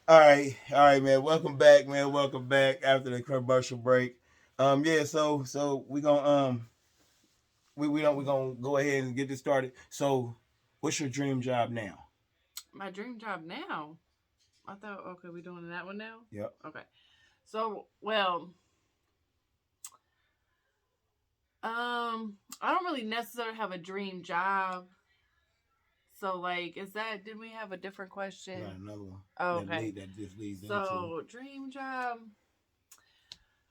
All right, man. Welcome back, man. Welcome back after the commercial break. Yeah. So we gonna we gonna go ahead and get this started. So, what's your dream job now? My dream job now. I thought, okay, we doing that one now? Yep. Okay. So, well, I don't really necessarily have a dream job. So, like, is that, did we have a different I got question? another one Oh, okay. that just leads into So, dream job.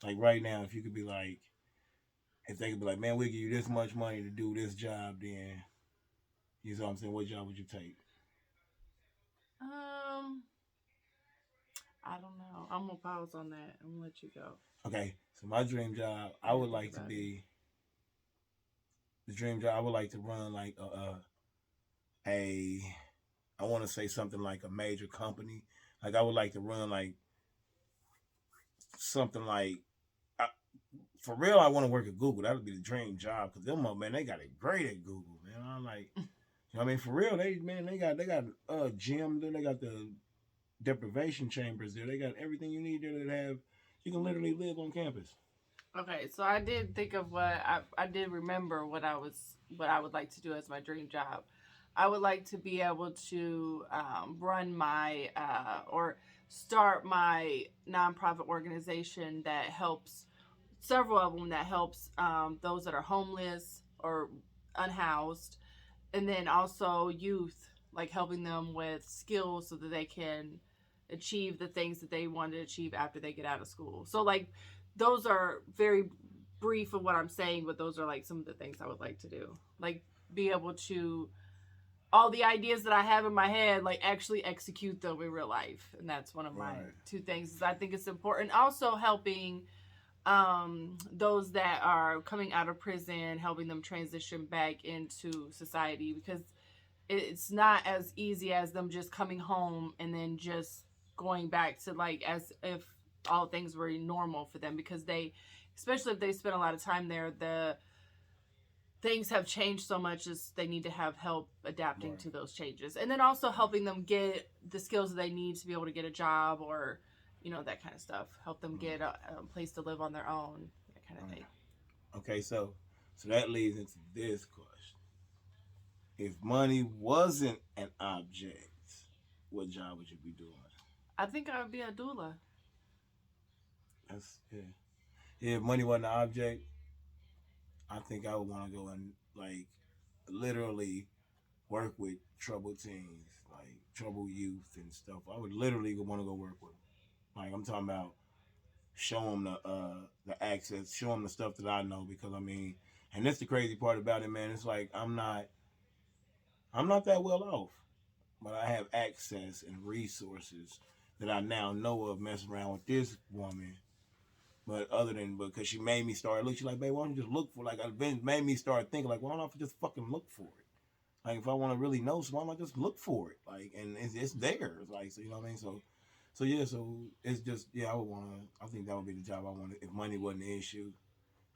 like right now. If you could be like, if they could be like, man, we give you this much money to do this job, then you know what I'm saying. What job would you take? Um, I don't know. I'm gonna pause on that. I'm gonna let you go. Okay. So my dream job, I I gotta would think like to about it. be the dream job. I would like to run like a I want to say something like a major company. Like I would like to run like something like I, for real. I want to work at Google. That would be the dream job because them man, they got it great at Google, man. I'm like, you know what I mean, for real, they got gym there. They got the deprivation chambers there. They got everything you need there. That have you can literally live on campus. Okay, so I did think of I did remember what I would like to do as my dream job. I would like to be able to run my or start my nonprofit organization that helps several of them that helps those that are homeless or unhoused, and then also youth, like helping them with skills so that they can achieve the things that they want to achieve after they get out of school. So like those are very brief of what I'm saying, but those are like some of the things I would like to do. Like be able to all the ideas that I have in my head, like actually execute them in real life. And that's one of my Right. two things is I think it's important. Also helping those that are coming out of prison, helping them transition back into society because it's not as easy as them just coming home and then just going back to like as if all things were normal for them because they especially if they spend a lot of time there the things have changed so much as they need to have help adapting Right. to those changes and then also helping them get the skills that they need to be able to get a job or that kind of stuff help them Right. get a place to live on their own, that kind of Right. thing. Okay. So that leads into this question. If money wasn't an object, what job would you be doing? I think I would be a doula. That's yeah. Yeah, if money wasn't an object, I think I would want to go and like literally work with troubled teens, like troubled youth and stuff. I would literally want to go work with them. Like I'm talking about, show them the access, show them the stuff that I know because I mean, and that's the crazy part about it, man. It's like I'm not that well off, but I have access and resources that I now know of messing around with this woman. But other than because she made me start look, she's like, babe, why don't you just look for like it made me start thinking like, why don't I just fucking look for it? Like if I want to really know something, why don't I just look for it? Like and it's there. It's like so you know what I mean? So yeah, so it's just yeah, I would wanna I think that would be the job I wanted if money wasn't an issue.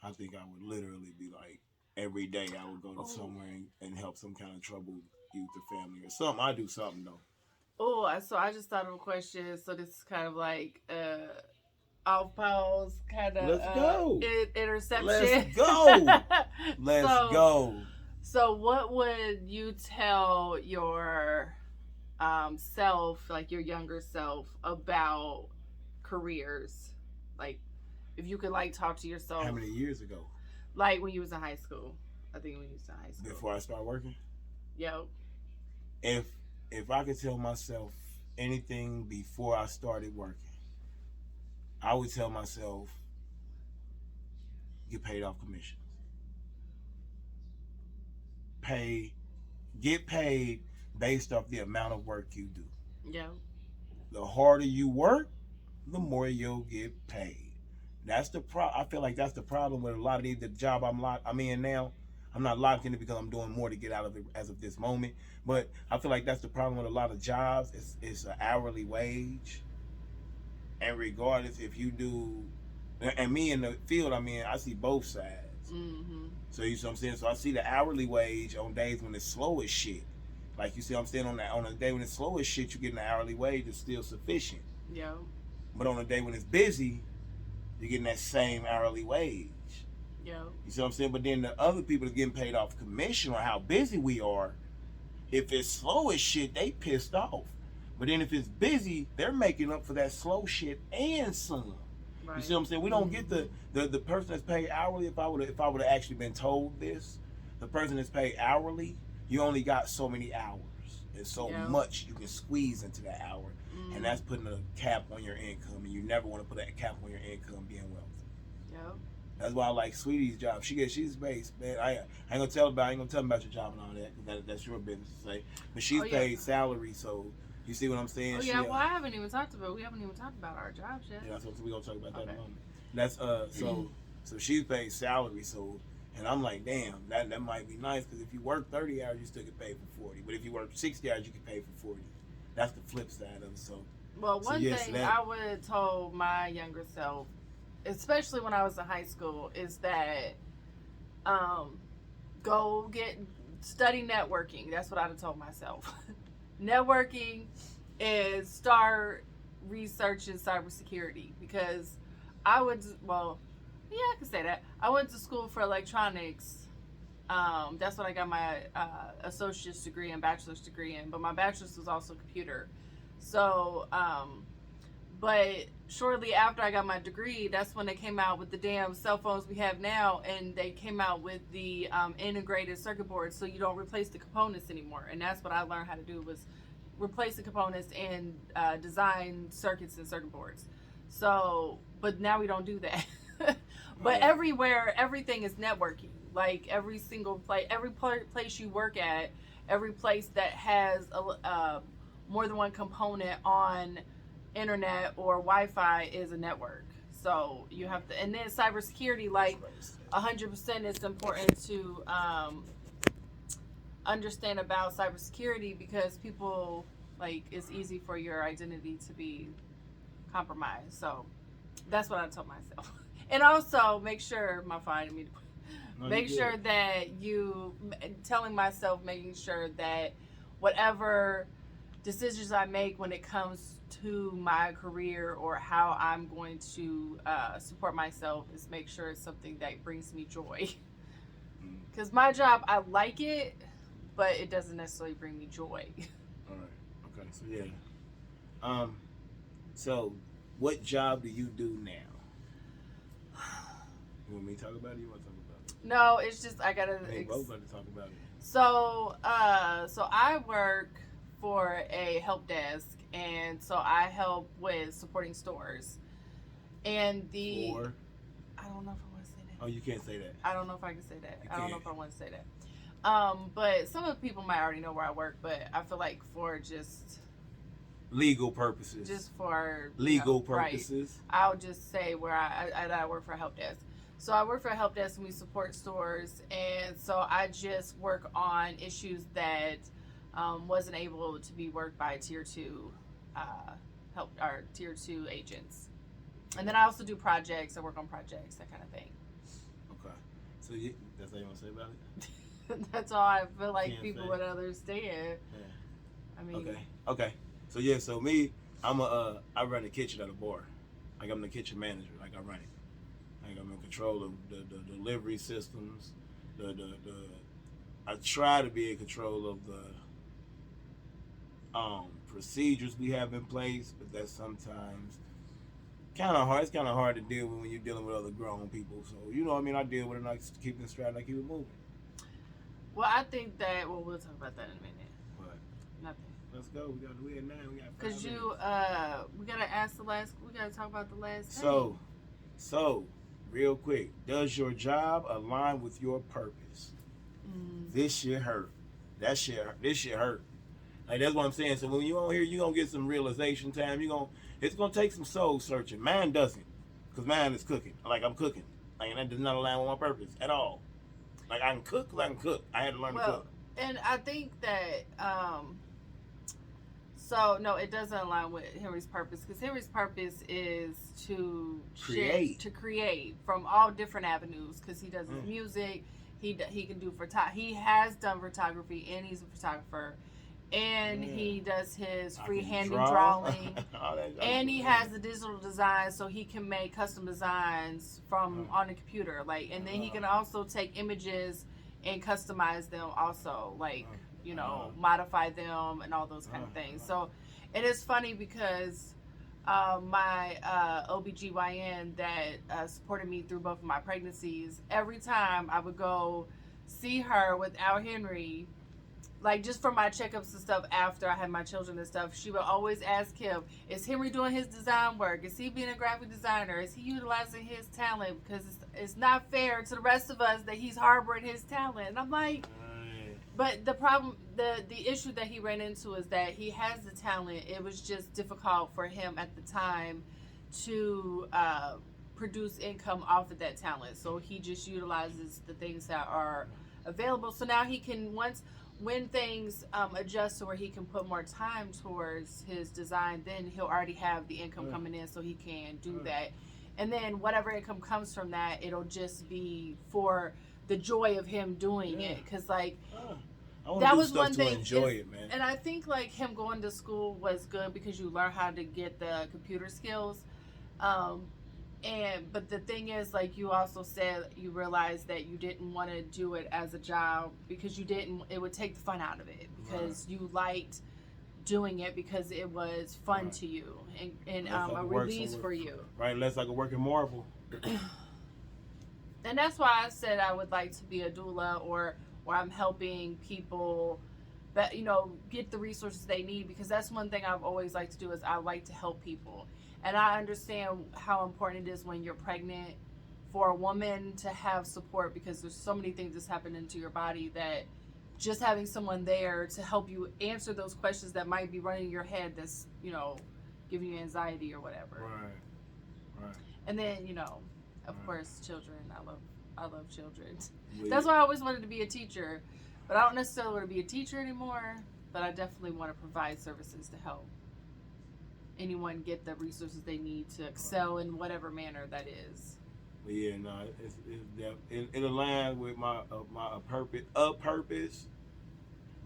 I think I would literally be like every day I would go to Oh, somewhere and help some kind of troubled youth or family or something. I do something though. so I just thought of a question. So this is kind of like off pause, kind of Let's go. Let's interception. go. Let's so go. so what would you tell your self, like your younger self, about careers? Like if you could like talk to How yourself, many years ago? like when you was in high school. I think when you was in high school. Before I start working? Yo. If if I could tell myself anything before I started working, I would tell myself get paid off commissions. Pay get paid based off the amount of work you do. Yo. The harder you work, the more you'll get paid. That's the I feel like that's the problem with a lot of the job I'm in now. I'm not locked in it because I'm doing more to get out of it as of this moment. But I feel like that's the problem with a lot of jobs. It's an hourly wage, and regardless if you do, and me in the field, I mean, I see both sides. Mm-hmm. So you know what I'm saying. So I see the hourly wage on days when it's slow as shit. Like you see, I'm saying on a day when it's slow as shit, you get an hourly wage that's still sufficient. Yeah. But on a day when it's busy, you're getting that same hourly wage. Yeah. You see what I'm saying? But then the other people are getting paid off commission on how busy we are. If it's slow as shit, they pissed off. But then if it's busy, they're making up for that slow shit and some. Right. You see what I'm saying? We don't get the person that's paid hourly. If I would have actually been told this, the person that's paid hourly, you only got so many hours and so much you can squeeze into that hour, and that's putting a cap on your income. And you never want to put that cap on your income being wealthy. Yep. That's why I like Sweetie's job. She's based, man. I ain't gonna tell about your job and all that, because that's your business to say. But she's paid salary, so you see what I'm saying? Oh yeah. Well, we haven't even talked about our jobs yet. Yeah, so we gonna talk about that in a moment. That's so she's paid salary, so, and I'm like, damn, that might be nice, because if you work 30 hours, you still get paid for 40. But if you work 60 hours, you get paid for 40. That's the flip side of it. So, well, one thing I would have told my younger self, especially when I was in high school, is that go study networking. That's what I'd have told myself. Networking is start researching cybersecurity, because I can say that. I went to school for electronics. That's what I got my associate's degree and bachelor's degree in, but my bachelor's was also computer. So, but shortly after I got my degree, that's when they came out with the damn cell phones we have now, and they came out with the integrated circuit boards, so you don't replace the components anymore. And that's what I learned how to do, was replace the components and design circuits and circuit boards. So, but now we don't do that. But everywhere, everything is networking. Like every single place, every place you work at, every place that has more than one component on internet or Wi-Fi is a network. So you have to, and then cybersecurity, like 100%, it's important to understand about cybersecurity, because people, like, it's easy for your identity to be compromised. So that's what I told myself. And also make sure telling myself, making sure that whatever decisions I make when it comes to my career or how I'm going to support myself, is make sure it's something that brings me joy. Because my job, I like it, but it doesn't necessarily bring me joy. All right. Okay. So yeah. So what job do you do now? You want me to talk about it? You want to talk about it? No, it's just I gotta. Hey, both got to talk about it. So I work for a help desk, and so I help with supporting stores. And I don't know if I want to say that. Oh, you can't say that. I don't know if I can say that. I don't know if I want to say that. But some of the people might already know where I work, but I feel like for just legal purposes. Just for legal purposes. Right, I'll just say where I work for a help desk. So I work for a help desk and we support stores, and so I just work on issues that wasn't able to be worked by tier 2 tier 2 agents. And then I also do projects. I work on projects, that kind of thing. Okay. So that's all you want to say about it? That's all I feel like people would understand. Yeah. I mean. Okay. So yeah. So me, I run the kitchen at a bar. Like I'm the kitchen manager. Like I run it. Like I'm in control of the delivery systems. I try to be in control of the procedures we have in place, but that's sometimes kind of hard. It's kind of hard to deal with when you're dealing with other grown people. So you know what I mean. I deal with it. And I keep it straight. And I keep it moving. Well, I think that. Well, we'll talk about that in a minute. What? Nothing. Let's go. We at 9. We got 5 Because we gotta talk about the last thing. So, real quick, does your job align with your purpose? This shit hurt. This shit hurt. Like that's what I'm saying. So when you on here, you gonna get some realization time. It's gonna take some soul searching. Mine doesn't, cause mine is cooking. Like I'm cooking. Like that does not align with my purpose at all. Like I can cook, cause I can cook. I had to learn to cook. And I think that so no, it doesn't align with Henry's purpose, because Henry's purpose is to create from all different avenues. Because he does his music, he can do he has done photography, and he's a photographer, and Yeah. he does his I can freehanding draw. drawing. All that- And he has the digital design, so he can make custom designs from on the computer. Like, and then he can also take images and customize them. Also, like, you know, modify them and all those kind of things. So, it is funny because my OBGYN that supported me through both of my pregnancies, every time I would go see her without Henry, like just for my checkups and stuff after I had my children and stuff, she would always ask him, is Henry doing his design work? Is he being a graphic designer? Is he utilizing his talent? Because it's not fair to the rest of us that he's harboring his talent. And I'm like, but the problem, the issue that he ran into is that he has the talent. It was just difficult for him at the time to produce income off of that talent. So he just utilizes the things that are available. So now he can, when things adjust to where he can put more time towards his design, then he'll already have the income coming in, so he can do that. And then whatever income comes from that, it'll just be for the joy of him doing it. Because like that was one thing. Enjoy it, man. And I think like him going to school was good because you learn how to get the computer skills. But the thing is, like you also said, you realized that you didn't want to do it as a job because it would take the fun out of it, because you liked doing it because it was fun to you and a release for you. Right, less like a working Marvel. And that's why I said I would like to be a doula, or I'm helping people that, you know, get the resources they need, because that's one thing I've always liked to do is I like to help people. And I understand how important it is when you're pregnant for a woman to have support, because there's so many things that's happening to your body that just having someone there to help you answer those questions that might be running in your head that's, you know, giving you anxiety or whatever. Right. And then, you know, of course, children. I love children. That's why I always wanted to be a teacher. But I don't necessarily want to be a teacher anymore, but I definitely want to provide services to help anyone get the resources they need to excel in whatever manner that is. But yeah, no, it aligns with my purpose,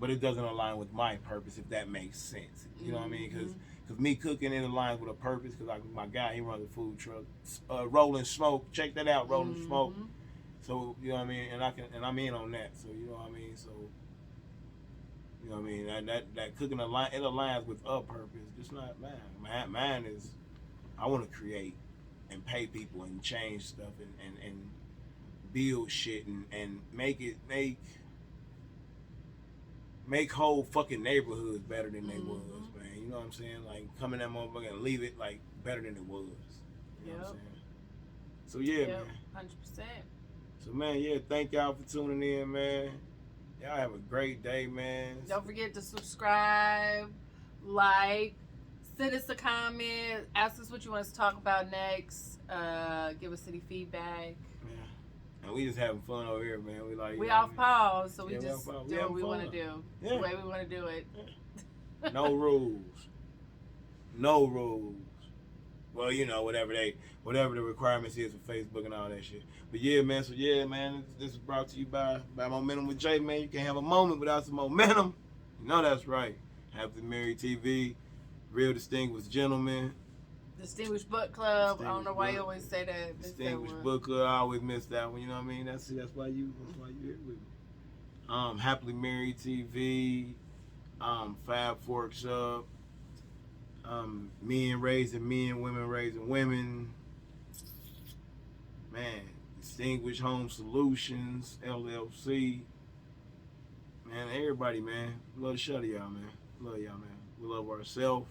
but it doesn't align with my purpose, if that makes sense. You know what I mean? Because me cooking, it aligns with a purpose. Because my guy, he runs a food truck, Rolling Smoke. Check that out, Rolling Smoke. So you know what I mean, and I'm in on that. So you know what I mean. So you know what I mean. That cooking it aligns with a purpose, just not mine. Mine is I want to create and pay people and change stuff and build shit and make whole fucking neighborhoods better than they was, man. You know what I'm saying? Like come in that motherfucker and leave it like better than it was. You know what I'm saying? So yeah, man. 100%. So man, yeah, thank y'all for tuning in, man. Y'all have a great day, man. Don't forget to subscribe, like, send us a comment, ask us what you want us to talk about next, give us any feedback. Yeah. And we just having fun over here, man. We off pause, so we just do we what we want to do. The way we want to do it. No rules. No rules. Well, you know, whatever the requirements is for Facebook and all that shit. But yeah, man. So yeah, man. This is brought to you by Momentum with Jay, man. You can't have a moment without some momentum. You know that's right. Happily Married TV, Real Distinguished Gentlemen. Distinguished Book Club. I don't know why you always say that. Distinguished Book Club. I always miss that one. You know what I mean? That's why you here with me. Happily Married TV. Fab Forks Up. Men raising men, women raising women. Man, Distinguished Home Solutions, LLC. Man, everybody, man. Love the show to y'all, man. Love y'all, man. We love ourselves.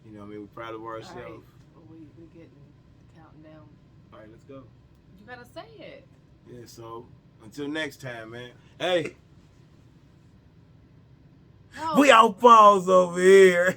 You know what I mean? We're proud of ourselves. All right. Well, we're getting counting down. All right, let's go. You gotta say it. Yeah, so until next time, man. Hey. No. We out pause over here.